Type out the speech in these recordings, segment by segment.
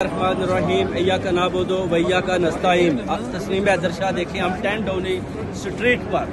रहीम इय्याका नअबुदु व इय्याका नस्तईन। तस्नीम हैदर देखिए, हम 10 डाउनिंग स्ट्रीट पर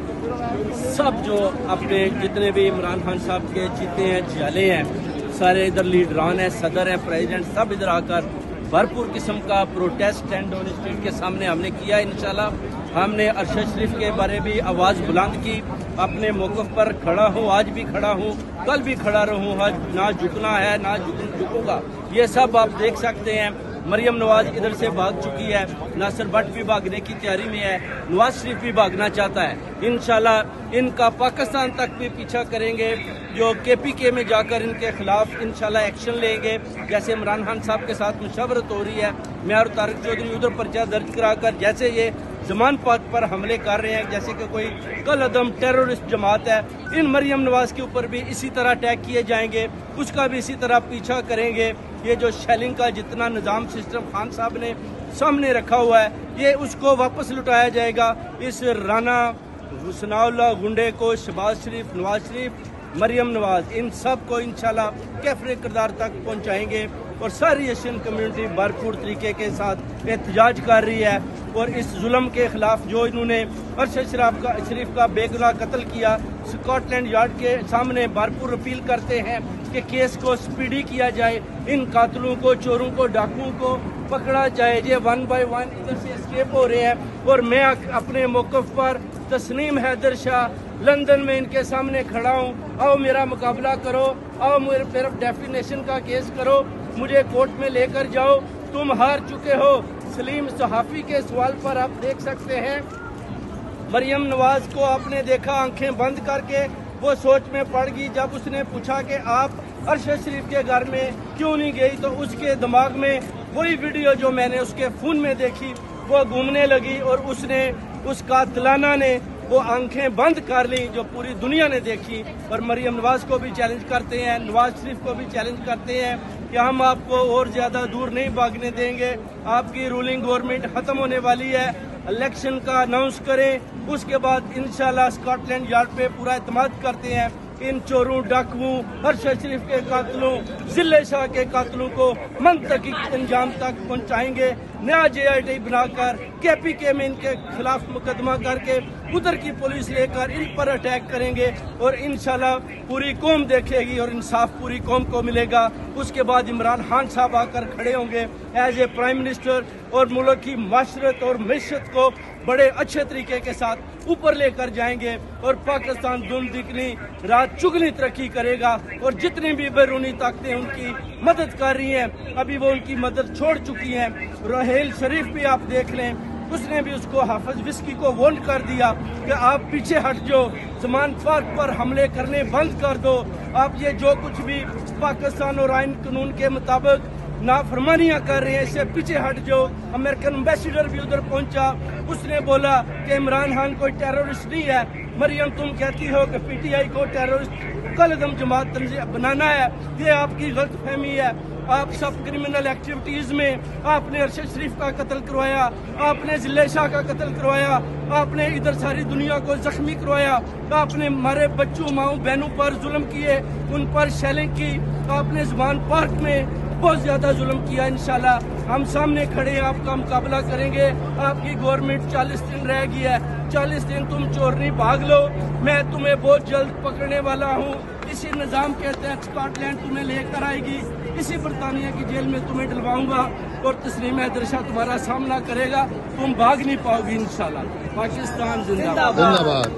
सब जो अपने जितने भी इमरान खान साहब के जीते हैं जाले हैं, सारे इधर लीडरान हैं, सदर हैं, प्रेसिडेंट सब इधर आकर भरपूर किस्म का प्रोटेस्ट 10 डाउनिंग स्ट्रीट के सामने हमने किया। इंशाल्लाह हमने अरशद शरीफ के बारे भी आवाज़ बुलंद की, अपने मौक़िफ़ पर खड़ा हूँ, आज भी खड़ा हूँ, कल भी खड़ा रहूँ, आज ना झुकना है ना झुकूंगा। ये सब आप देख सकते हैं। मरियम नवाज इधर से भाग चुकी है, नासिर भट्ट भी भागने की तैयारी में है, नवाज शरीफ भी भागना चाहता है। इंशाल्लाह इनका पाकिस्तान तक भी पीछा करेंगे, जो KPK में जाकर इनके खिलाफ इंशाल्लाह एक्शन लेंगे। जैसे इमरान खान साहब के साथ मुशावरत हो रही है, मैं और तारिक चौधरी उधर पर्चा दर्ज कराकर जैसे ये जमान पाक पर हमले कर रहे हैं, जैसे कि कोई कल अदम टेररिस्ट जमात है, इन मरियम नवाज के ऊपर भी इसी तरह अटैक किए जाएंगे, उसका भी इसी तरह पीछा करेंगे। ये जो शेलिंग का जितना निज़ाम सिस्टम खान साहब ने सामने रखा हुआ है, ये उसको वापस लुटाया जाएगा। इस राना हुस्नाउल्लाह गुंडे को, शहबाज शरीफ, नवाज शरीफ, मरियम नवाज, इन सब को इंशाल्लाह कैफरे किरदार तक पहुंचाएंगे। और सारी एशियन कम्युनिटी भरपूर तरीके के साथ एहतजाज कर रही है। और इस जुल्म के खिलाफ जो इन्होंने अरशद शरीफ का बेगुनाह कत्ल किया, स्कॉटलैंड यार्ड के सामने भरपूर अपील करते हैं कि केस को स्पीडी किया जाए, इन कातलों को, चोरों को, डाकुओं को पकड़ा जाए। ये 1 बाय 1 इधर से एस्केप हो रहे हैं और मैं अपने मौक़िफ़ पर तस्नीम हैदर शाह लंदन में इनके सामने खड़ा हूँ। आओ मेरा मुकाबला करो, आओ मेरे तरफ डेफिनेशन का केस करो, मुझे कोर्ट में लेकर जाओ, तुम हार चुके हो। सलीम सहाफ़ी के सवाल पर आप देख सकते हैं, मरियम नवाज को आपने देखा आंखें बंद करके वो सोच में पड़ गई। जब उसने पूछा कि आप अरशद शरीफ के घर में क्यों नहीं गई, तो उसके दिमाग में वही वीडियो जो मैंने उसके फ़ोन में देखी वो घूमने लगी और उसने, उस कातिलाना ने वो आंखें बंद कर ली जो पूरी दुनिया ने देखी। और मरियम नवाज को भी चैलेंज करते हैं, नवाज शरीफ को भी चैलेंज करते हैं कि हम आपको और ज़्यादा दूर नहीं भागने देंगे, आपकी रूलिंग गवर्नमेंट ख़त्म होने वाली है, इलेक्शन का अनाउंस करें, उसके बाद इंशाल्लाह स्कॉटलैंड यार्ड पे पूरा एतमाद करते हैं। इन चोरों, डाकुओं, अरशद शरीफ के कातलों, जिले शाह के कातलों को मंतकी अंजाम तक पहुंचाएंगे। नया JIT बनाकर KPK में इनके खिलाफ मुकदमा करके उधर की पुलिस लेकर इन पर अटैक करेंगे और इंशाल्लाह पूरी कौम देखेगी और इंसाफ पूरी कौम को मिलेगा। उसके बाद इमरान खान साहब आकर खड़े होंगे एज ए प्राइम मिनिस्टर और मुल्क की माशरत और मैशत को बड़े अच्छे तरीके के साथ ऊपर लेकर जाएंगे और पाकिस्तान दुम दिखनी रात चुगनी तरक्की करेगा। और जितनी भी बैरूनी ताकतें उनकी मदद कर रही हैं, अभी वो उनकी मदद छोड़ चुकी हैं। रहेल शरीफ भी आप देख लें, उसने भी उसको हाफिज विस्की को वार्न कर दिया कि आप पीछे हट जाओ, जमान पार्क पर हमले करने बंद कर दो, आप ये जो कुछ भी पाकिस्तान और आइन कानून के मुताबिक नाफरमानियां कर रहे हैं, इससे पीछे हट जाओ। अमेरिकन एम्बेसडर भी उधर पहुंचा, उसने बोला कि इमरान खान कोई टेररिस्ट नहीं है। मरियम तुम कहती हो कि PTI को टेररिस्ट कलदम जमात बनाना है, ये आपकी गलत फहमी है। आप सब क्रिमिनल एक्टिविटीज में आपने अरशद शरीफ का कत्ल करवाया, आपने जिले शाह का कत्ल करवाया, आपने इधर सारी दुनिया को जख्मी करवाया, आपने हमारे बच्चों, माओ, बहनों पर जुल्म किए, उन पर शेलिंग की, आपने ज़ुबान पार्क में बहुत ज्यादा जुल्म किया। इंशाल्लाह हम सामने खड़े हैं, आपका मुकाबला करेंगे। आपकी गवर्नमेंट 40 दिन रह गई है, 40 दिन तुम चोरनी भाग लो, मैं तुम्हें बहुत जल्द पकड़ने वाला हूँ। इसी निज़ाम के तहत स्कॉटलैंड तुम्हें लेकर आएगी, इसी बरतानिया की जेल में तुम्हें डलवाऊंगा और तस्नीम हैदर शाह तुम्हारा सामना करेगा, तुम भाग नहीं पाओगी इंशाल्लाह। पाकिस्तान जिंदाबाद।